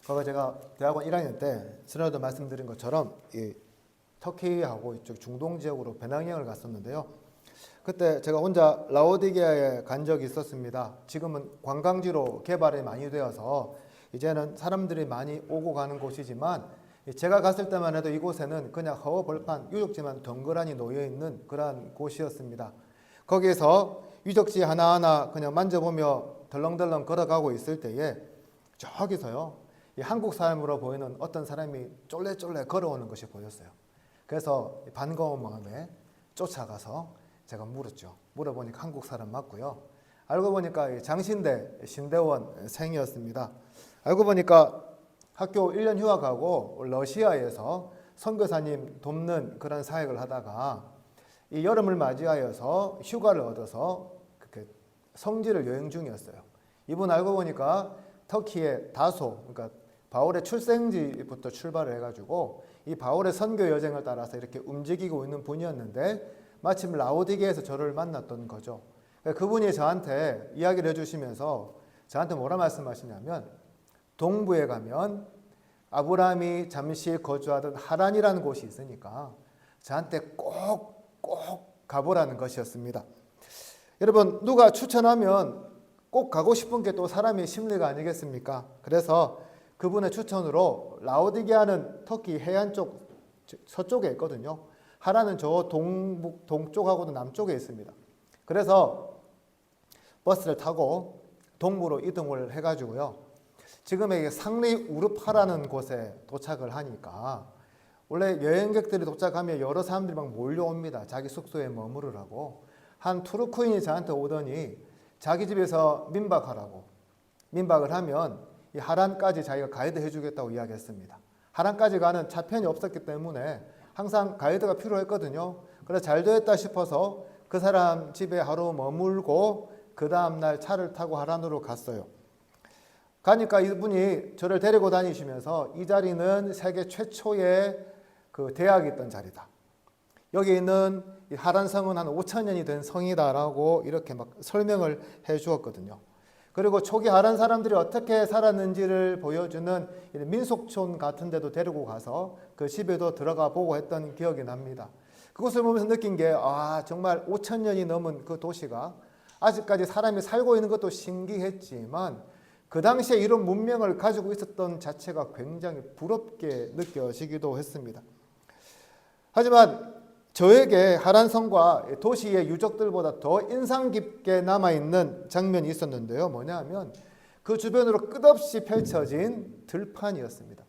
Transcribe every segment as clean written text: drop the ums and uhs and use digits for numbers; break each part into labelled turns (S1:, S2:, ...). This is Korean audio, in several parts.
S1: 그거 제가 대학원 1학년 때 전에도 말씀드린 것처럼 이 터키하고 이쪽 중동 지역으로 배낭여행을 갔었는데요. 그때 제가 혼자 라오디게아에 간 적이 있었습니다. 지금은 관광지로 개발이 많이 되어서 이제는 사람들이 많이 오고 가는 곳이지만 제가 갔을 때만 해도 이곳에는 그냥 허허벌판 유적지만 덩그러니 놓여있는 그러한 곳이었습니다. 거기에서 유적지 하나하나 그냥 만져보며 덜렁덜렁 걸어가고 있을 때에 저기서요, 이 한국 사람으로 보이는 어떤 사람이 쫄래쫄래 걸어오는 것이 보였어요. 그래서 반가운 마음에 쫓아가서 제가 물었죠. 물어보니까 한국 사람 맞고요. 알고 보니까 장신대 신대원생이었습니다. 알고 보니까 학교 1년 휴학하고 러시아에서 선교사님 돕는 그런 사역을 하다가 이 여름을 맞이하여서 휴가를 얻어서 그렇게 성지를 여행 중이었어요. 이분 알고 보니까 터키의 다소, 그러니까 바울의 출생지부터 출발을 해가지고 이 바울의 선교 여정을 따라서 이렇게 움직이고 있는 분이었는데 마침 라오디게에서 저를 만났던 거죠. 그분이 저한테 이야기를 해주시면서 저한테 뭐라 말씀하시냐면 동부에 가면 아브라함이 잠시 거주하던 하란이라는 곳이 있으니까 저한테 꼭 가보라는 것이었습니다. 여러분, 누가 추천하면 꼭 가고 싶은 게 또 사람의 심리가 아니겠습니까? 그래서 그분의 추천으로 라오디게아는 터키 해안 쪽 서쪽에 있거든요. 하란은 저 동쪽하고도 남쪽에 있습니다. 그래서 버스를 타고 동부로 이동을 해가지고요. 지금의 상리 우르파라는 곳에 도착을 하니까 원래 여행객들이 도착하면 여러 사람들이 막 몰려옵니다. 자기 숙소에 머무르라고. 한 투르크인이 저한테 오더니 자기 집에서 민박하라고. 민박을 하면 이 하란까지 자기가 가이드 해주겠다고 이야기했습니다. 하란까지 가는 차편이 없었기 때문에 항상 가이드가 필요했거든요. 그래서 잘 되었다 싶어서 그 사람 집에 하루 머물고 그 다음날 차를 타고 하란으로 갔어요. 가니까 이분이 저를 데리고 다니시면서 이 자리는 세계 최초의 그 대학이 있던 자리다. 여기 있는 이 하란성은 한 5,000년이 된 성이다라고 이렇게 막 설명을 해 주었거든요. 그리고 초기 하란 사람들이 어떻게 살았는지를 보여주는 민속촌 같은 데도 데리고 가서 그 집에도 들어가 보고 했던 기억이 납니다. 그것을 보면서 느낀 게 정말 5,000년이 넘은 그 도시가 아직까지 사람이 살고 있는 것도 신기했지만 그 당시에 이런 문명을 가지고 있었던 자체가 굉장히 부럽게 느껴지기도 했습니다. 하지만 저에게 하란성과 도시의 유적들보다 더 인상 깊게 남아있는 장면이 있었는데요. 뭐냐 하면 그 주변으로 끝없이 펼쳐진 들판이었습니다.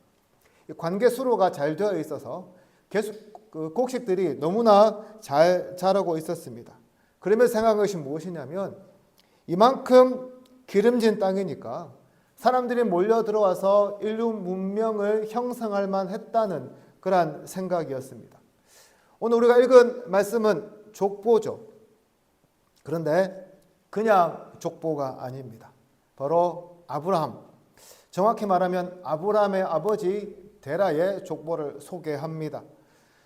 S1: 관계수로가 잘 되어 있어서 계속 그 곡식들이 너무나 잘 자라고 있었습니다. 그러면서 생각한 것이 무엇이냐면 이만큼 기름진 땅이니까 사람들이 몰려 들어와서 인류 문명을 형성할 만했다는 그러한 생각이었습니다. 오늘 우리가 읽은 말씀은 족보죠. 그런데 그냥 족보가 아닙니다. 바로 아브라함, 정확히 말하면 아브라함의 아버지 데라의 족보를 소개합니다.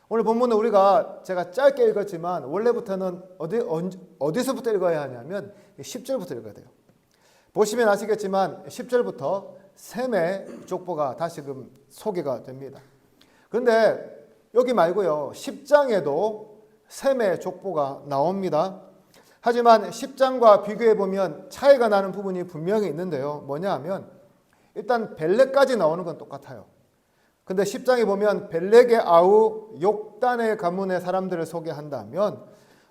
S1: 오늘 본문은 제가 짧게 읽었지만 원래부터는 어디서부터 읽어야 하냐면 10절부터 읽어야 돼요. 보시면 아시겠지만 10절부터 셈의 족보가 다시금 소개가 됩니다. 그런데 여기 말고요, 10장에도 셈의 족보가 나옵니다. 하지만 10장과 비교해 보면 차이가 나는 부분이 분명히 있는데요. 뭐냐 하면 일단 벨렉까지 나오는 건 똑같아요. 근데 10장에 보면 벨렉의 아우 욕단의 가문의 사람들을 소개한다면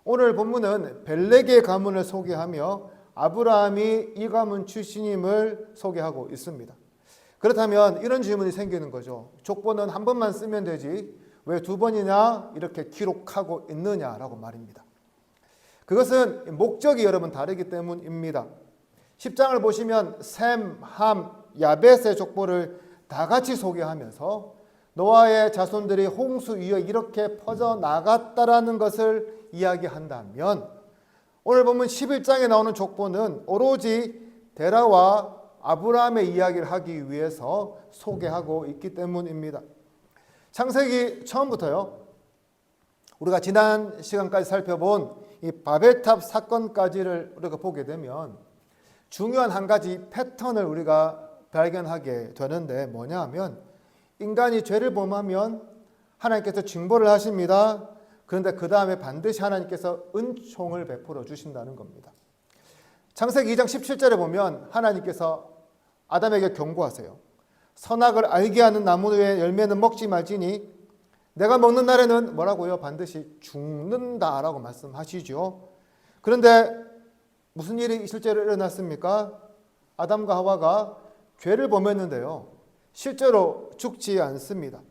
S1: 오늘 본문은 벨렉의 가문을 소개하며 아브라함이 이 가문 출신임을 소개하고 있습니다. 그렇다면 이런 질문이 생기는 거죠. 족보는 한 번만 쓰면 되지 왜 두 번이나 이렇게 기록하고 있느냐라고 말입니다. 그것은 목적이 여러분 다르기 때문입니다. 10장을 보시면 셈, 함, 야벳의 족보를 다 같이 소개하면서 노아의 자손들이 홍수 위에 이렇게 퍼져나갔다라는 것을 이야기한다면 오늘 보면 11장에 나오는 족보는 오로지 데라와 아브라함의 이야기를 하기 위해서 소개하고 있기 때문입니다. 창세기 처음부터요, 우리가 지난 시간까지 살펴본 이 바벨탑 사건까지를 우리가 보게 되면 중요한 한 가지 패턴을 우리가 발견하게 되는데 뭐냐 하면 인간이 죄를 범하면 하나님께서 징벌을 하십니다. 그런데 그 다음에 반드시 하나님께서 은총을 베풀어 주신다는 겁니다. 창세기 2장 17절에 보면 하나님께서 아담에게 경고하세요. 선악을 알게 하는 나무의 열매는 먹지 말지니 내가 먹는 날에는 뭐라고요? 반드시 죽는다라고 말씀하시죠. 그런데 무슨 일이 실제로 일어났습니까? 아담과 하와가 죄를 범했는데요. 실제로 죽지 않습니다.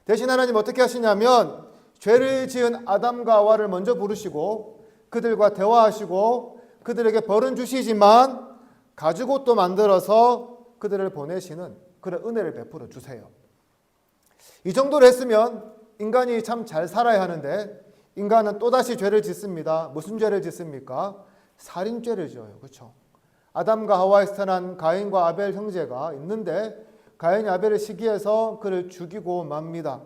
S1: 대신 하나님 어떻게 하시냐면 죄를 지은 아담과 하와를 먼저 부르시고 그들과 대화하시고 그들에게 벌은 주시지만 가죽옷도 만들어서 그들을 보내시는 그런 은혜를 베풀어 주세요. 이 정도로 했으면 인간이 참 잘 살아야 하는데 인간은 또다시 죄를 짓습니다. 무슨 죄를 짓습니까? 살인죄를 지어요. 그렇죠? 아담과 하와에서 태어난 가인과 아벨 형제가 있는데 가인이 아벨을 시기해서 그를 죽이고 맙니다.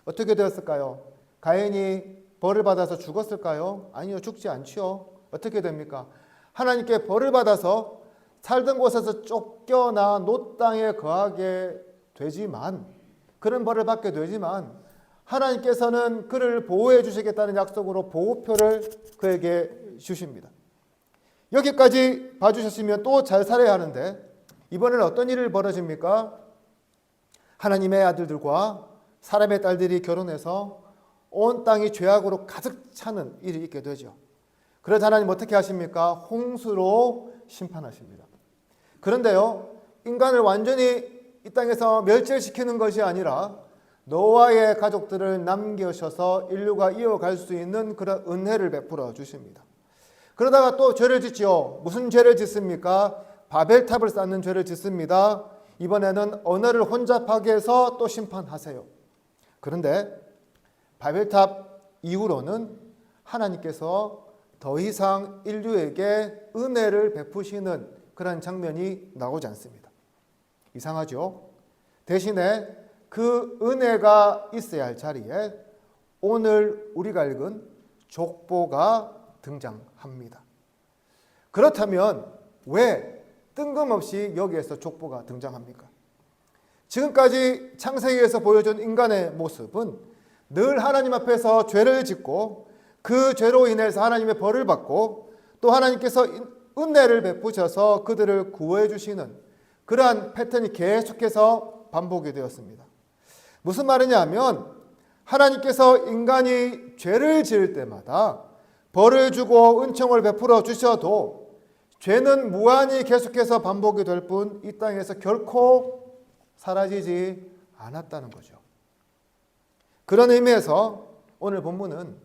S1: 어떻게 되었을까요? 가인이 벌을 받아서 죽었을까요? 아니요, 죽지 않죠. 어떻게 됩니까? 하나님께 벌을 받아서 살던 곳에서 쫓겨나 놋 땅에 거하게 되지만 그런 벌을 받게 되지만 하나님께서는 그를 보호해 주시겠다는 약속으로 보호표를 그에게 주십니다. 여기까지 봐주셨으면 또 잘 살아야 하는데 이번에는 어떤 일이 벌어집니까? 하나님의 아들들과 사람의 딸들이 결혼해서 온 땅이 죄악으로 가득 차는 일이 있게 되죠. 그래서 하나님 어떻게 하십니까? 홍수로 심판하십니다. 그런데요, 인간을 완전히 이 땅에서 멸절시키는 것이 아니라 노아의 가족들을 남기셔서 인류가 이어갈 수 있는 그런 은혜를 베풀어 주십니다. 그러다가 또 죄를 짓지요. 무슨 죄를 짓습니까? 바벨탑을 쌓는 죄를 짓습니다. 이번에는 언어를 혼잡하게 해서 또 심판하세요. 그런데 바벨탑 이후로는 하나님께서 더 이상 인류에게 은혜를 베푸시는 그런 장면이 나오지 않습니다. 이상하죠? 대신에 그 은혜가 있어야 할 자리에 오늘 우리가 읽은 족보가 등장합니다. 그렇다면 왜 뜬금없이 여기에서 족보가 등장합니까? 지금까지 창세기에서 보여준 인간의 모습은 늘 하나님 앞에서 죄를 짓고 그 죄로 인해서 하나님의 벌을 받고 또 하나님께서 은혜를 베푸셔서 그들을 구해 주시는 그러한 패턴이 계속해서 반복이 되었습니다. 무슨 말이냐 하면 하나님께서 인간이 죄를 지을 때마다 벌을 주고 은총을 베풀어 주셔도 죄는 무한히 계속해서 반복이 될 뿐 이 땅에서 결코 사라지지 않았다는 거죠. 그런 의미에서 오늘 본문은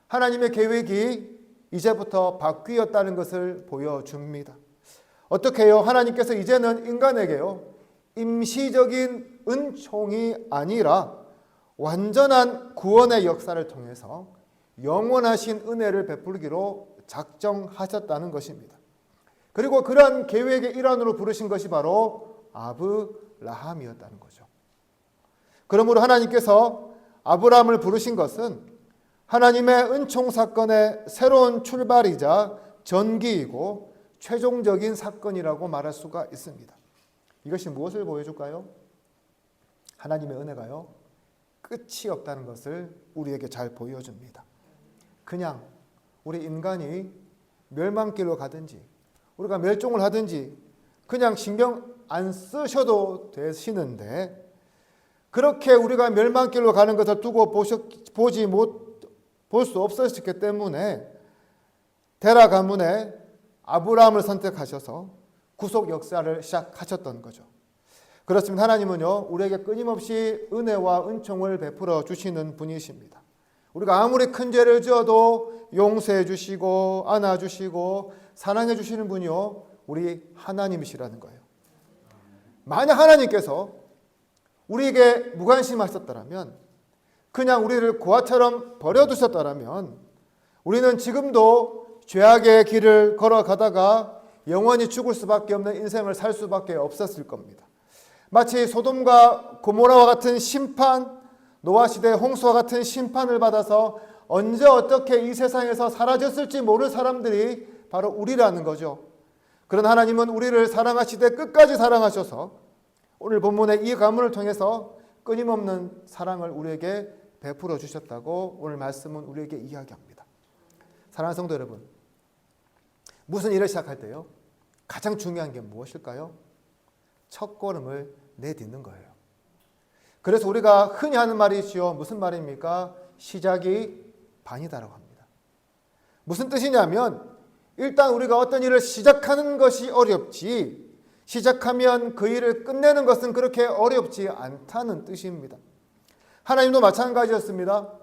S1: 하나님의 계획이 이제부터 바뀌었다는 것을 보여줍니다. 어떻게 해요? 하나님께서 이제는 인간에게요, 임시적인 은총이 아니라 완전한 구원의 역사를 통해서 영원하신 은혜를 베풀기로 작정하셨다는 것입니다. 그리고 그러한 계획의 일환으로 부르신 것이 바로 아브라함이었다는 거죠. 그러므로 하나님께서 아브라함을 부르신 것은 하나님의 은총 사건의 새로운 출발이자 전기이고 최종적인 사건이라고 말할 수가 있습니다. 이것이 무엇을 보여줄까요? 하나님의 은혜가요, 끝이 없다는 것을 우리에게 잘 보여줍니다. 그냥 우리 인간이 멸망길로 가든지 우리가 멸종을 하든지 그냥 신경 안 쓰셔도 되시는데 그렇게 우리가 멸망길로 가는 것을 두고 볼 수 없었기 때문에 데라 가문에 아브라함을 선택하셔서 구속 역사를 시작하셨던 거죠. 그렇습니다. 하나님은요, 우리에게 끊임없이 은혜와 은총을 베풀어 주시는 분이십니다. 우리가 아무리 큰 죄를 지어도 용서해 주시고 안아 주시고 사랑해 주시는 분이요, 우리 하나님이시라는 거예요. 만약 하나님께서 우리에게 무관심하셨더라면, 그냥 우리를 고아처럼 버려두셨더라면 우리는 지금도 죄악의 길을 걸어가다가 영원히 죽을 수밖에 없는 인생을 살 수밖에 없었을 겁니다. 마치 소돔과 고모라와 같은 심판, 노아 시대 홍수와 같은 심판을 받아서 언제 어떻게 이 세상에서 사라졌을지 모를 사람들이 바로 우리라는 거죠. 그런 하나님은 우리를 사랑하시되 끝까지 사랑하셔서 오늘 본문의 이 가문을 통해서 끊임없는 사랑을 우리에게 베풀어 주셨다고 오늘 말씀은 우리에게 이야기합니다. 사랑하는 성도 여러분, 무슨 일을 시작할 때요, 가장 중요한 게 무엇일까요? 첫 걸음을 내딛는 거예요. 그래서 우리가 흔히 하는 말이지요. 무슨 말입니까? 시작이 반이다라고 합니다. 무슨 뜻이냐면 일단 우리가 어떤 일을 시작하는 것이 어렵지 시작하면 그 일을 끝내는 것은 그렇게 어렵지 않다는 뜻입니다. 하나님도 마찬가지였습니다.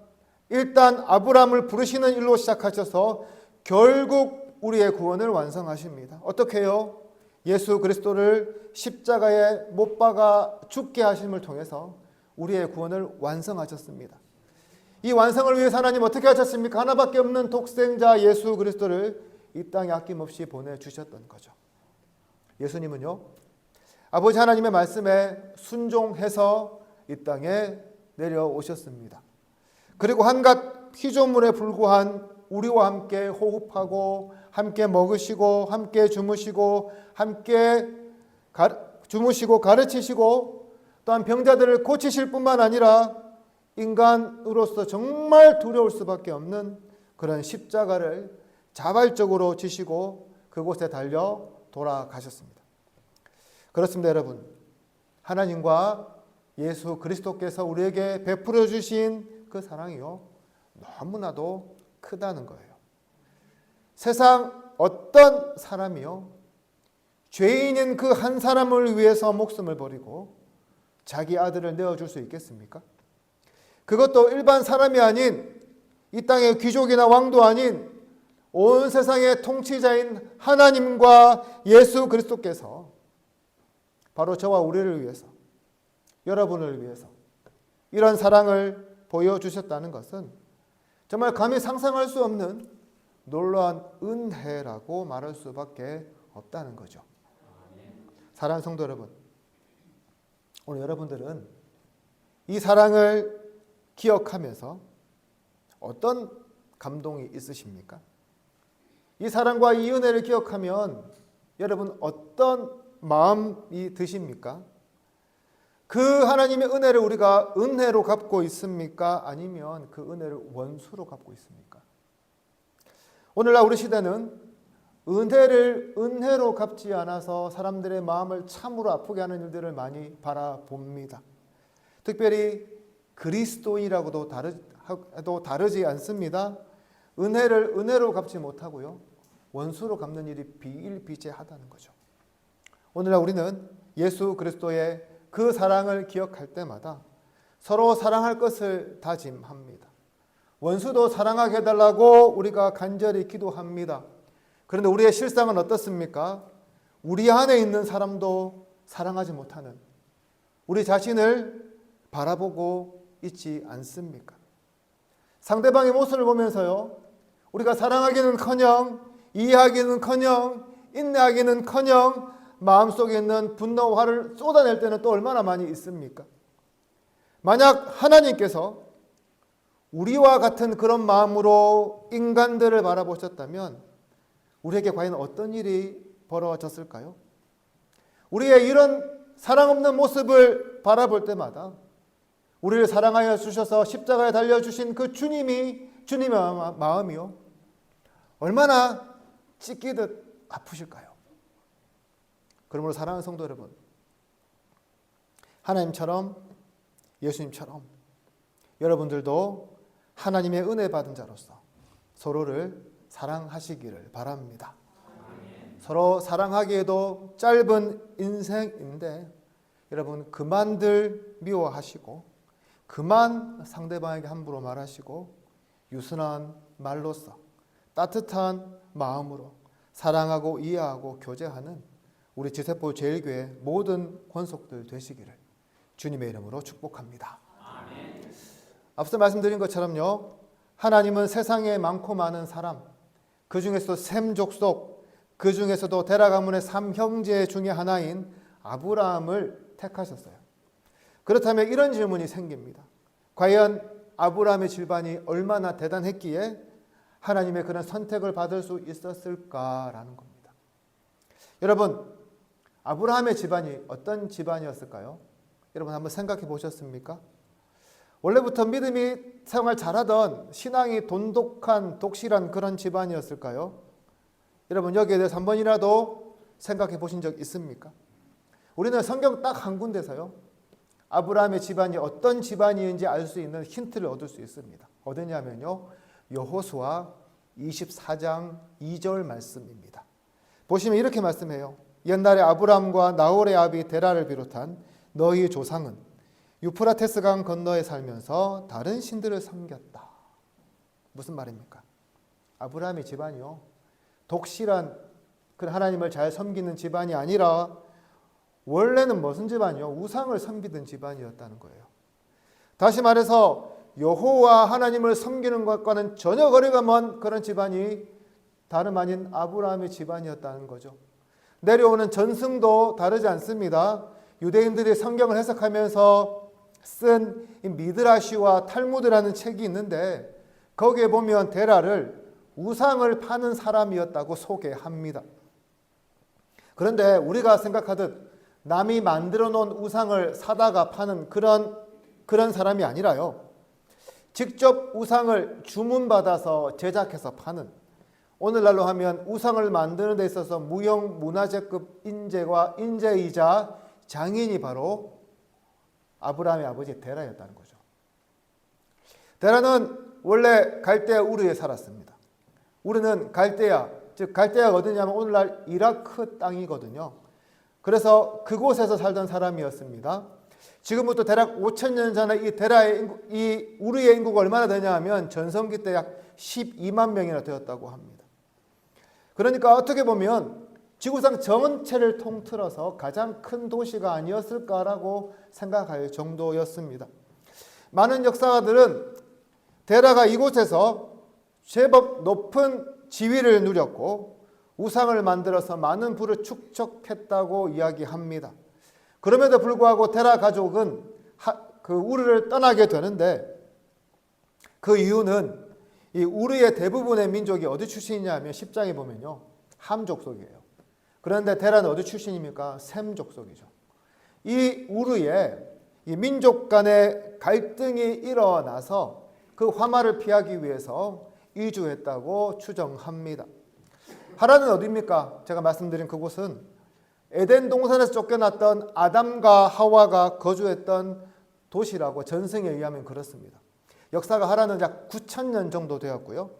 S1: 일단 아브라함을 부르시는 일로 시작하셔서 결국 우리의 구원을 완성하십니다. 어떻게 해요? 예수 그리스도를 십자가에 못 박아 죽게 하심을 통해서 우리의 구원을 완성하셨습니다. 이 완성을 위해서 하나님 어떻게 하셨습니까? 하나밖에 없는 독생자 예수 그리스도를 이 땅에 아낌없이 보내주셨던 거죠. 예수님은요, 아버지 하나님의 말씀에 순종해서 이 땅에 내려오셨습니다. 그리고 한갓 피조물에 불과한 우리와 함께 호흡하고 함께 먹으시고 함께 주무시고 함께 주무시고 가르치시고 또한 병자들을 고치실 뿐만 아니라 인간으로서 정말 두려울 수밖에 없는 그런 십자가를 자발적으로 지시고 그곳에 달려 돌아가셨습니다. 그렇습니다, 여러분. 하나님과 예수 그리스도께서 우리에게 베풀어 주신 그 사랑이요, 너무나도 크다는 거예요. 세상 어떤 사람이요, 죄인인 그 한 사람을 위해서 목숨을 버리고 자기 아들을 내어줄 수 있겠습니까? 그것도 일반 사람이 아닌 이 땅의 귀족이나 왕도 아닌 온 세상의 통치자인 하나님과 예수 그리스도께서 바로 저와 우리를 위해서, 여러분을 위해서 이런 사랑을 보여주셨다는 것은 정말 감히 상상할 수 없는 놀라운 은혜라고 말할 수밖에 없다는 거죠. 사랑하는 성도 여러분, 오늘 여러분들은 이 사랑을 기억하면서 어떤 감동이 있으십니까? 이 사랑과 이 은혜를 기억하면 여러분 어떤 마음이 드십니까? 그 하나님의 은혜를 우리가 은혜로 갚고 있습니까? 아니면 그 은혜를 원수로 갚고 있습니까? 오늘날 우리 시대는 은혜를 은혜로 갚지 않아서 사람들의 마음을 참으로 아프게 하는 일들을 많이 바라봅니다. 특별히 그리스도인이라고도 다르지 않습니다. 은혜를 은혜로 갚지 못하고요, 원수로 갚는 일이 비일비재하다는 거죠. 오늘날 우리는 예수 그리스도의 그 사랑을 기억할 때마다 서로 사랑할 것을 다짐합니다. 원수도 사랑하게 해달라고 우리가 간절히 기도합니다. 그런데 우리의 실상은 어떻습니까? 우리 안에 있는 사람도 사랑하지 못하는 우리 자신을 바라보고 있지 않습니까? 상대방의 모습을 보면서요, 우리가 사랑하기는커녕 이해하기는커녕 인내하기는커녕 마음속에 있는 분노와 화를 쏟아낼 때는 또 얼마나 많이 있습니까? 만약 하나님께서 우리와 같은 그런 마음으로 인간들을 바라보셨다면 우리에게 과연 어떤 일이 벌어졌을까요? 우리의 이런 사랑 없는 모습을 바라볼 때마다 우리를 사랑하여 주셔서 십자가에 달려주신 그 주님의 마음이요, 얼마나 찢기듯 아프실까요? 그러므로 사랑하는 성도 여러분, 하나님처럼 예수님처럼 여러분들도 하나님의 은혜 받은 자로서 서로를 사랑하시기를 바랍니다. 서로 사랑하기에도 짧은 인생인데 여러분 그만들 미워하시고 그만 상대방에게 함부로 말하시고 유순한 말로써 따뜻한 마음으로 사랑하고 이해하고 교제하는 우리 지세포 제일교회 모든 권속들 되시기를 주님의 이름으로 축복합니다. 아멘. 앞서 말씀드린 것처럼요, 하나님은 세상에 많고 많은 사람, 그 중에서도 셈 족속, 그 중에서도 데라 가문의 3형제 중에 하나인 아브라함을 택하셨어요. 그렇다면 이런 질문이 생깁니다. 과연 아브라함의 질반이 얼마나 대단했기에 하나님의 그런 선택을 받을 수 있었을까라는 겁니다. 여러분, 아브라함의 집안이 어떤 집안이었을까요? 여러분 한번 생각해 보셨습니까? 원래부터 믿음이 생활 잘하던 신앙이 돈독한 독실한 그런 집안이었을까요? 여러분 여기에 대해서 한 번이라도 생각해 보신 적 있습니까? 우리는 성경 딱 한 군데서요, 아브라함의 집안이 어떤 집안인지 알 수 있는 힌트를 얻을 수 있습니다. 어디냐면요, 여호수아 24장 2절 말씀입니다. 보시면 이렇게 말씀해요. 옛날에 아브라함과 나홀의 아비 데라를 비롯한 너희 조상은 유프라테스 강 건너에 살면서 다른 신들을 섬겼다. 무슨 말입니까? 아브라함의 집안이요, 독실한 그 하나님을 잘 섬기는 집안이 아니라 원래는 무슨 집안이요? 우상을 섬기던 집안이었다는 거예요. 다시 말해서 여호와 하나님을 섬기는 것과는 전혀 거리가 먼 그런 집안이 다름 아닌 아브라함의 집안이었다는 거죠. 내려오는 전승도 다르지 않습니다. 유대인들이 성경을 해석하면서 쓴 미드라시와 탈무드라는 책이 있는데 거기에 보면 데라를 우상을 파는 사람이었다고 소개합니다. 그런데 우리가 생각하듯 남이 만들어 놓은 우상을 사다가 파는 그런 사람이 아니라요, 직접 우상을 주문받아서 제작해서 파는, 오늘날로 하면 우상을 만드는 데 있어서 무형문화재급 인재이자 장인이 바로 아브라함의 아버지 데라였다는 거죠. 데라는 원래 갈대아 우르에 살았습니다. 우르는 갈대아, 즉 갈대아가 어디냐면 오늘날 이라크 땅이거든요. 그래서 그곳에서 살던 사람이었습니다. 지금부터 대략 5,000년 전에 이 우르의 인구가 얼마나 되냐 하면 전성기 때 약 12만 명이나 되었다고 합니다. 그러니까 어떻게 보면 지구상 전체를 통틀어서 가장 큰 도시가 아니었을까라고 생각할 정도였습니다. 많은 역사가들은 데라가 이곳에서 제법 높은 지위를 누렸고 우상을 만들어서 많은 부를 축적했다고 이야기합니다. 그럼에도 불구하고 데라 가족은 그 우르를 떠나게 되는데 그 이유는 이 우르의 대부분의 민족이 어디 출신이냐 하면 10장에 보면요, 함 족속이에요. 그런데 데라는 어디 출신입니까? 셈 족속이죠. 이 우르의 이 민족 간의 갈등이 일어나서 그 화마를 피하기 위해서 이주했다고 추정합니다. 하란은 어디입니까? 제가 말씀드린 그곳은 에덴 동산에서 쫓겨났던 아담과 하와가 거주했던 도시라고 전승에 의하면 그렇습니다. 역사가 하란은 약 9,000년 정도 되었고요.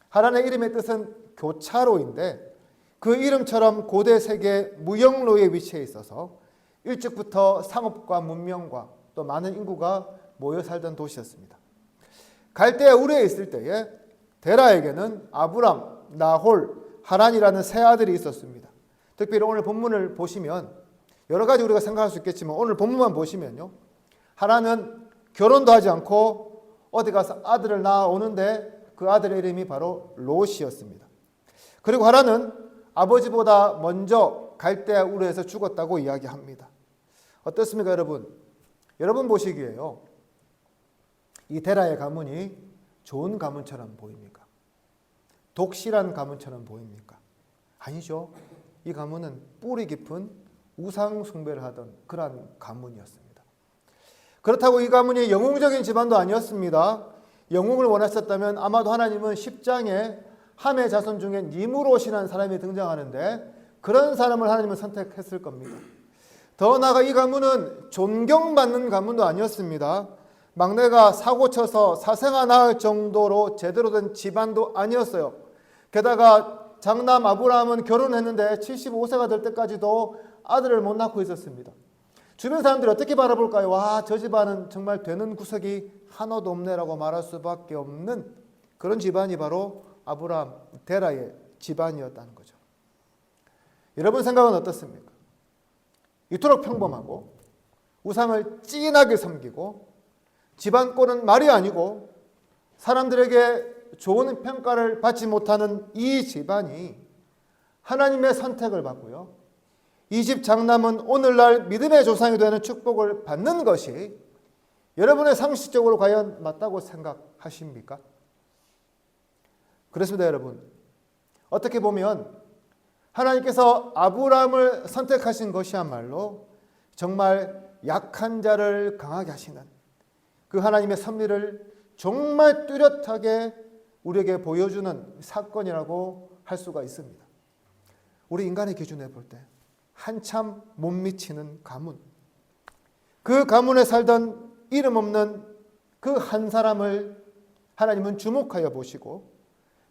S1: 하란의 이름의 뜻은 교차로인데 그 이름처럼 고대 세계 무역로에 위치해 있어서 일찍부터 상업과 문명과 또 많은 인구가 모여 살던 도시였습니다. 갈대아 우르에 있을 때에 데라에게는 아브람, 나홀, 하란이라는 세 아들이 있었습니다. 특별히 오늘 본문을 보시면 여러 가지 우리가 생각할 수 있겠지만 오늘 본문만 보시면요, 하란은 결혼도 하지 않고 어디 가서 아들을 낳아오는데 그 아들의 이름이 바로 롯이었습니다. 그리고 하란은 아버지보다 먼저 갈대아 우르에서 죽었다고 이야기합니다. 어떻습니까 여러분? 여러분 보시기에요, 이 데라의 가문이 좋은 가문처럼 보입니까? 독실한 가문처럼 보입니까? 아니죠. 이 가문은 뿌리 깊은 우상 숭배를 하던 그러한 가문이었습니다. 그렇다고 이 가문이 영웅적인 집안도 아니었습니다. 영웅을 원하셨다면 아마도 하나님은 10장에 함의 자손 중에 니므롯이라는 사람이 등장하는데 그런 사람을 하나님은 선택했을 겁니다. 더 나아가 이 가문은 존경받는 가문도 아니었습니다. 막내가 사고 쳐서 사생아 낳을 정도로 제대로 된 집안도 아니었어요. 게다가 장남 아브라함은 결혼했는데 75세가 될 때까지도 아들을 못 낳고 있었습니다. 주변 사람들이 어떻게 바라볼까요? 와, 저 집안은 정말 되는 구석이 하나도 없네라고 말할 수밖에 없는 그런 집안이 바로 아브라함, 데라의 집안이었다는 거죠. 여러분 생각은 어떻습니까? 이토록 평범하고 우상을 찐하게 섬기고 집안 꼴은 말이 아니고 사람들에게 좋은 평가를 받지 못하는 이 집안이 하나님의 선택을 받고요, 이 집 장남은 오늘날 믿음의 조상이 되는 축복을 받는 것이 여러분의 상식적으로 과연 맞다고 생각하십니까? 그렇습니다 여러분. 어떻게 보면 하나님께서 아브라함을 선택하신 것이야말로 정말 약한 자를 강하게 하시는 그 하나님의 섭리를 정말 뚜렷하게 우리에게 보여주는 사건이라고 할 수가 있습니다. 우리 인간의 기준에 볼 때 한참 못 미치는 가문, 그 가문에 살던 이름 없는 그 한 사람을 하나님은 주목하여 보시고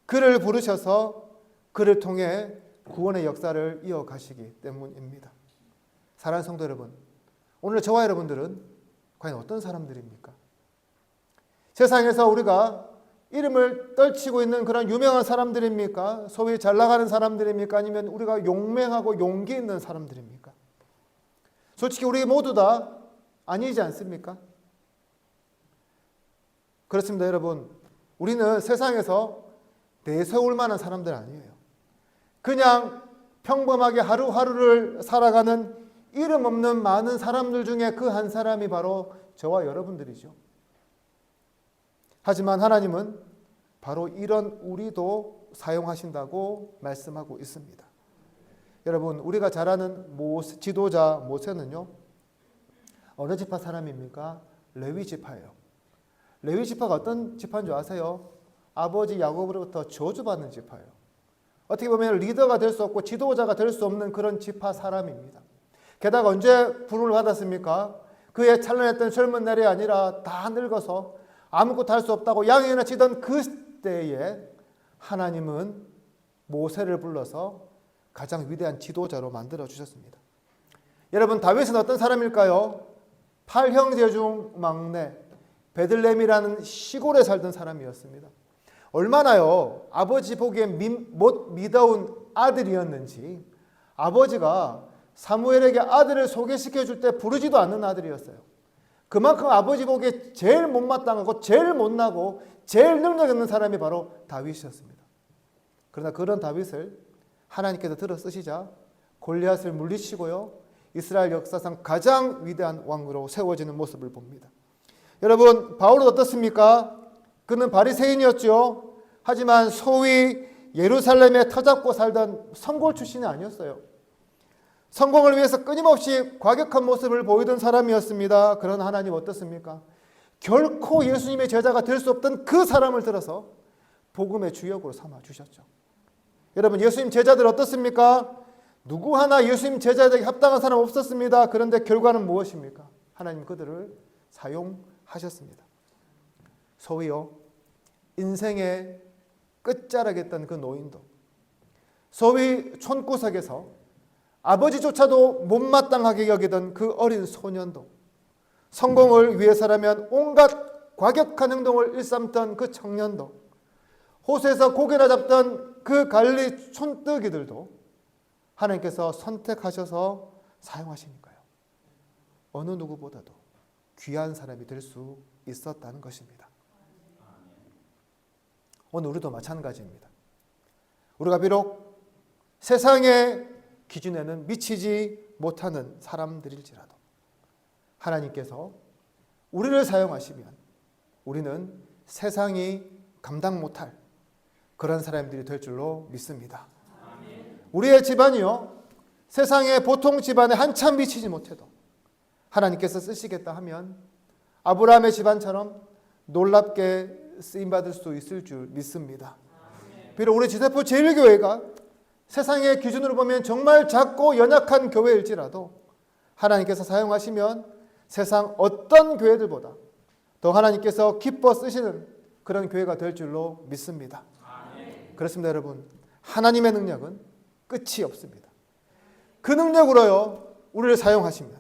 S1: 그를 부르셔서 그를 통해 구원의 역사를 이어가시기 때문입니다. 사랑하는 성도 여러분, 오늘 저와 여러분들은 과연 어떤 사람들입니까? 세상에서 우리가 이름을 떨치고 있는 그런 유명한 사람들입니까? 소위 잘 나가는 사람들입니까? 아니면 우리가 용맹하고 용기 있는 사람들입니까? 솔직히 우리 모두 다 아니지 않습니까? 그렇습니다, 여러분. 우리는 세상에서 내세울 만한 사람들 아니에요. 그냥 평범하게 하루하루를 살아가는 이름 없는 많은 사람들 중에 그 한 사람이 바로 저와 여러분들이죠. 하지만 하나님은 바로 이런 우리도 사용하신다고 말씀하고 있습니다. 여러분, 우리가 잘 아는 지도자 모세는요, 어느 지파 사람입니까? 레위 지파예요. 레위 지파가 어떤 지파인 줄 아세요? 아버지 야곱으로부터 저주받는 지파예요. 어떻게 보면 리더가 될 수 없고 지도자가 될 수 없는 그런 지파 사람입니다. 게다가 언제 부름을 받았습니까? 그의 찬란했던 젊은 날이 아니라 다 늙어서 아무것도 할 수 없다고 양이나 치던 그 때에 하나님은 모세를 불러서 가장 위대한 지도자로 만들어 주셨습니다. 여러분, 다윗은 어떤 사람일까요? 8형제 중 막내 베들레헴이라는 시골에 살던 사람이었습니다. 얼마나요 아버지 보기에 못 믿어온 아들이었는지 아버지가 사무엘에게 아들을 소개시켜 줄 때 부르지도 않는 아들이었어요. 그만큼 아버지 보기에 제일 못마땅하고 제일 못나고 제일 능력 있는 사람이 바로 다윗이었습니다. 그러나 그런 다윗을 하나님께서 들어 쓰시자 골리앗을 물리치고요, 이스라엘 역사상 가장 위대한 왕으로 세워지는 모습을 봅니다. 여러분, 바울은 어떻습니까? 그는 바리새인이었죠. 하지만 소위 예루살렘에 터잡고 살던 성골 출신이 아니었어요. 성공을 위해서 끊임없이 과격한 모습을 보이던 사람이었습니다. 그러나 하나님 어떻습니까? 결코 예수님의 제자가 될 수 없던 그 사람을 들어서 복음의 주역으로 삼아 주셨죠. 여러분, 예수님 제자들 어떻습니까? 누구 하나 예수님 제자에게 합당한 사람 없었습니다. 그런데 결과는 무엇입니까? 하나님 그들을 사용하셨습니다. 소위요, 인생의 끝자락이었던 그 노인도, 소위 촌구석에서 아버지조차도 못마땅하게 여기던 그 어린 소년도, 성공을 위해서라면 온갖 과격한 행동을 일삼던 그 청년도, 호수에서 고개나 잡던 그 갈리 촌뜨기들도 하나님께서 선택하셔서 사용하시니까요, 어느 누구보다도 귀한 사람이 될 수 있었다는 것입니다. 오늘 우리도 마찬가지입니다. 우리가 비록 세상의 기준에는 미치지 못하는 사람들일지라도 하나님께서 우리를 사용하시면 우리는 세상이 감당 못할 그런 사람들이 될 줄로 믿습니다. 우리의 집안이요, 세상의 보통 집안에 한참 미치지 못해도 하나님께서 쓰시겠다 하면 아브라함의 집안처럼 놀랍게 쓰임받을 수 있을 줄 믿습니다. 비록 우리 지세포 제일교회가 세상의 기준으로 보면 정말 작고 연약한 교회일지라도 하나님께서 사용하시면 세상 어떤 교회들보다 더 하나님께서 기뻐 쓰시는 그런 교회가 될 줄로 믿습니다. 그렇습니다, 여러분. 하나님의 능력은 끝이 없습니다. 그 능력으로요, 우리를 사용하시면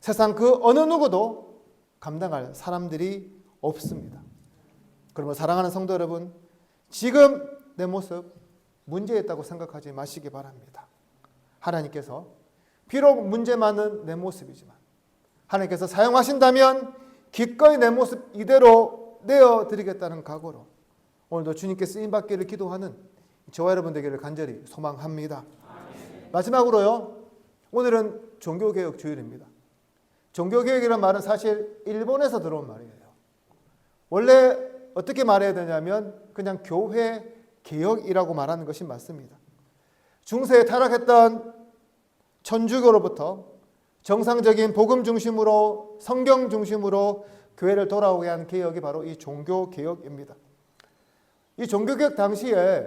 S1: 세상 그 어느 누구도 감당할 사람들이 없습니다. 그러면 사랑하는 성도 여러분, 지금 내 모습 문제 있다고 생각하지 마시기 바랍니다. 하나님께서 비록 문제 많은 내 모습이지만 하나님께서 사용하신다면 기꺼이 내 모습 이대로 내어드리겠다는 각오로 오늘도 주님께 쓰임받기를 기도하는 저와 여러분 되기를 간절히 소망합니다. 마지막으로요, 오늘은 종교개혁 주일입니다. 종교개혁이라는 말은 사실 일본에서 들어온 말이에요. 원래 어떻게 말해야 되냐면 그냥 교회 개혁이라고 말하는 것이 맞습니다. 중세에 타락했던 천주교로부터 정상적인 복음 중심으로 성경 중심으로 교회를 돌아오게 한 개혁이 바로 이 종교개혁입니다. 이 종교개혁 당시에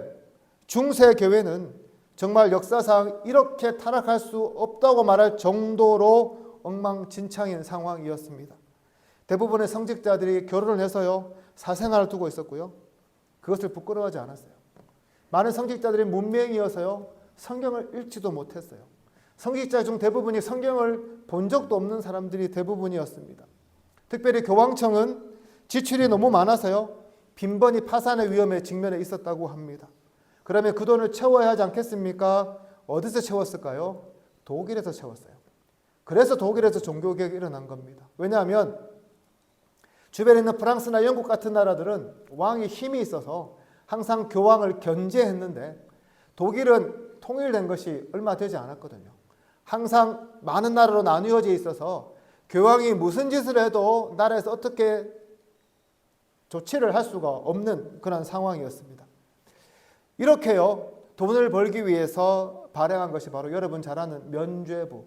S1: 중세 교회는 정말 역사상 이렇게 타락할 수 없다고 말할 정도로 엉망진창인 상황이었습니다. 대부분의 성직자들이 결혼을 해서요 사생활을 두고 있었고요. 그것을 부끄러워하지 않았어요. 많은 성직자들이 문맹이어서요 성경을 읽지도 못했어요. 성직자 중 대부분이 성경을 본 적도 없는 사람들이 대부분이었습니다. 특별히 교황청은 지출이 너무 많아서요 빈번히 파산의 위험에 직면해 있었다고 합니다. 그러면 그 돈을 채워야 하지 않겠습니까? 어디서 채웠을까요? 독일에서 채웠어요. 그래서 독일에서 종교개혁이 일어난 겁니다. 왜냐하면 주변에 있는 프랑스나 영국 같은 나라들은 왕이 힘이 있어서 항상 교황을 견제했는데 독일은 통일된 것이 얼마 되지 않았거든요. 항상 많은 나라로 나누어져 있어서 교황이 무슨 짓을 해도 나라에서 어떻게 조치를 할 수가 없는 그런 상황이었습니다. 이렇게요 돈을 벌기 위해서 발행한 것이 바로 여러분 잘 아는 면죄부,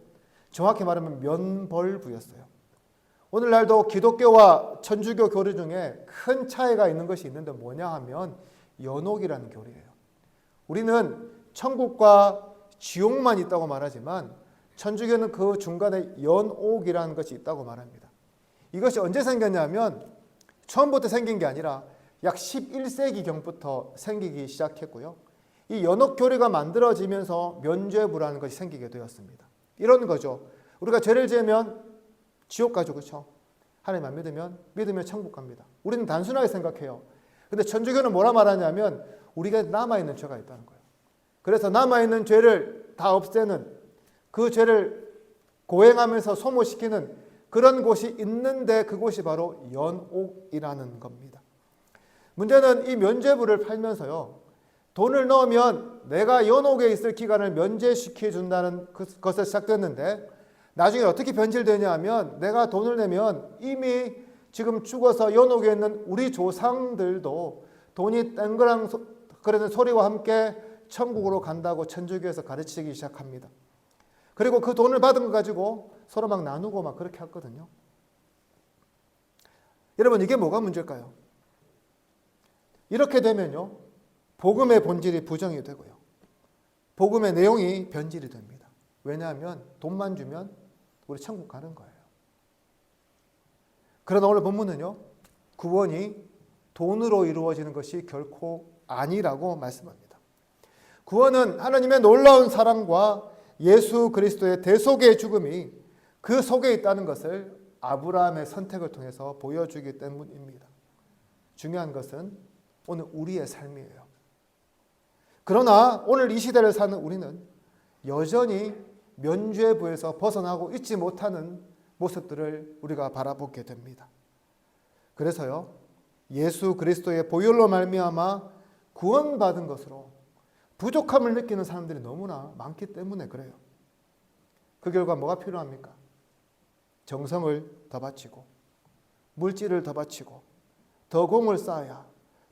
S1: 정확히 말하면 면벌부였어요. 오늘날도 기독교와 천주교 교리 중에 큰 차이가 있는 것이 있는데 뭐냐 하면 연옥이라는 교리예요. 우리는 천국과 지옥만 있다고 말하지만 천주교는 그 중간에 연옥이라는 것이 있다고 말합니다. 이것이 언제 생겼냐면 처음부터 생긴 게 아니라 약 11세기경부터 생기기 시작했고요. 이 연옥교리가 만들어지면서 면죄부라는 것이 생기게 되었습니다. 이런 거죠. 우리가 죄를 지으면 지옥 가죠. 그렇죠? 하나님 안 믿으면 천국 갑니다. 우리는 단순하게 생각해요. 근데 천주교는 뭐라 말하냐면 우리가 남아있는 죄가 있다는 거예요. 그래서 남아있는 죄를 다 없애는 그 죄를 고행하면서 소모시키는 그런 곳이 있는데 그곳이 바로 연옥이라는 겁니다. 문제는 이 면죄부를 팔면서요. 돈을 넣으면 내가 연옥에 있을 기간을 면제시켜 준다는 것에서 시작됐는데 나중에 어떻게 변질되냐 하면 내가 돈을 내면 이미 지금 죽어서 연옥에 있는 우리 조상들도 돈이 땡그랑 그러는 소리와 함께 천국으로 간다고 천주교에서 가르치기 시작합니다. 그리고 그 돈을 받은 거 가지고 서로 막 나누고 막 그렇게 했거든요. 여러분 이게 뭐가 문제일까요? 이렇게 되면요. 복음의 본질이 부정이 되고요. 복음의 내용이 변질이 됩니다. 왜냐하면 돈만 주면 우리 천국 가는 거예요. 그러나 오늘 본문은요. 구원이 돈으로 이루어지는 것이 결코 아니라고 말씀합니다. 구원은 하나님의 놀라운 사랑과 예수 그리스도의 대속의 죽음이 그 속에 있다는 것을 아브라함의 선택을 통해서 보여주기 때문입니다. 중요한 것은 오늘 우리의 삶이에요. 그러나 오늘 이 시대를 사는 우리는 여전히 면죄부에서 벗어나고 있지 못하는 모습들을 우리가 바라보게 됩니다. 그래서요. 예수 그리스도의 보혈로 말미암아 구원받은 것으로 부족함을 느끼는 사람들이 너무나 많기 때문에 그래요. 그 결과 뭐가 필요합니까? 정성을 더 바치고 물질을 더 바치고 더 공을 쌓아야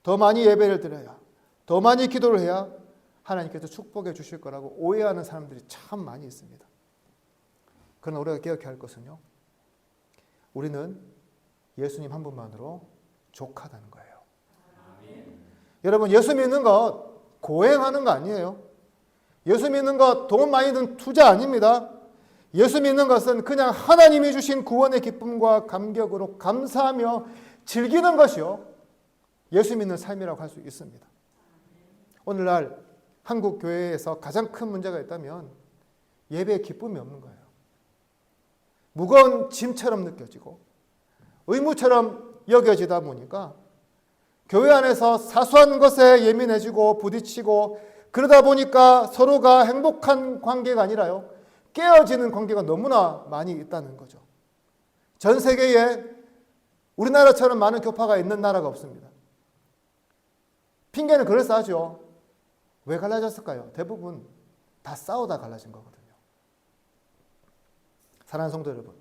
S1: 더 많이 예배를 드려야 더 많이 기도를 해야 하나님께서 축복해 주실 거라고 오해하는 사람들이 참 많이 있습니다. 그러나 우리가 기억해야 할 것은요. 우리는 예수님 한 분만으로 족하다는 거예요. 아멘. 여러분 예수 믿는 것 고행하는 거 아니에요. 예수 믿는 것 돈 많이 든 투자 아닙니다. 예수 믿는 것은 그냥 하나님이 주신 구원의 기쁨과 감격으로 감사하며 즐기는 것이요. 예수 믿는 삶이라고 할 수 있습니다. 오늘날 한국 교회에서 가장 큰 문제가 있다면 예배에 기쁨이 없는 거예요. 무거운 짐처럼 느껴지고 의무처럼 여겨지다 보니까 교회 안에서 사소한 것에 예민해지고 부딪히고 그러다 보니까 서로가 행복한 관계가 아니라요. 깨어지는 관계가 너무나 많이 있다는 거죠. 전 세계에 우리나라처럼 많은 교파가 있는 나라가 없습니다. 핑계는 그럴싸하죠. 왜 갈라졌을까요? 대부분 다 싸우다 갈라진 거거든요. 사랑하는 성도 여러분,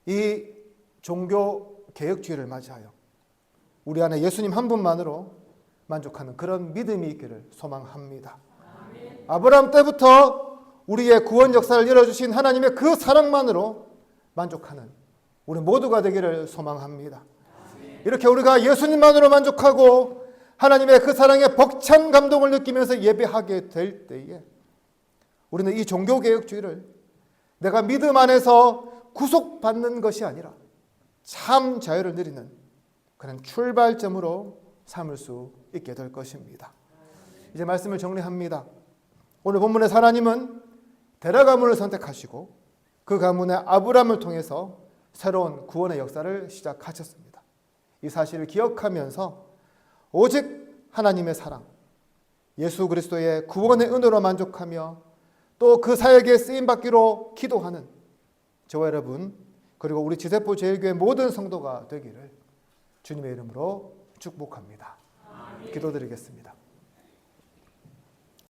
S1: 이 종교 개혁주의를 맞이하여 우리 안에 예수님 한 분만으로 만족하는 그런 믿음이 있기를 소망합니다. 아멘. 아브라함 때부터 우리의 구원 역사를 열어주신 하나님의 그 사랑만으로 만족하는 우리 모두가 되기를 소망합니다. 이렇게 우리가 예수님만으로 만족하고 하나님의 그 사랑에 벅찬 감동을 느끼면서 예배하게 될 때에 우리는 이 종교개혁주의를 내가 믿음 안에서 구속받는 것이 아니라 참 자유를 누리는 그런 출발점으로 삼을 수 있게 될 것입니다. 이제 말씀을 정리합니다. 오늘 본문에서 하나님은 데라 가문을 선택하시고 그 가문의 아브라함을 통해서 새로운 구원의 역사를 시작하셨습니다. 이 사실을 기억하면서 오직 하나님의 사랑, 예수 그리스도의 구원의 은혜로 만족하며 또 그 사역에 쓰임받기로 기도하는 저와 여러분 그리고 우리 지세포 제일교회 모든 성도가 되기를 주님의 이름으로 축복합니다. 기도드리겠습니다.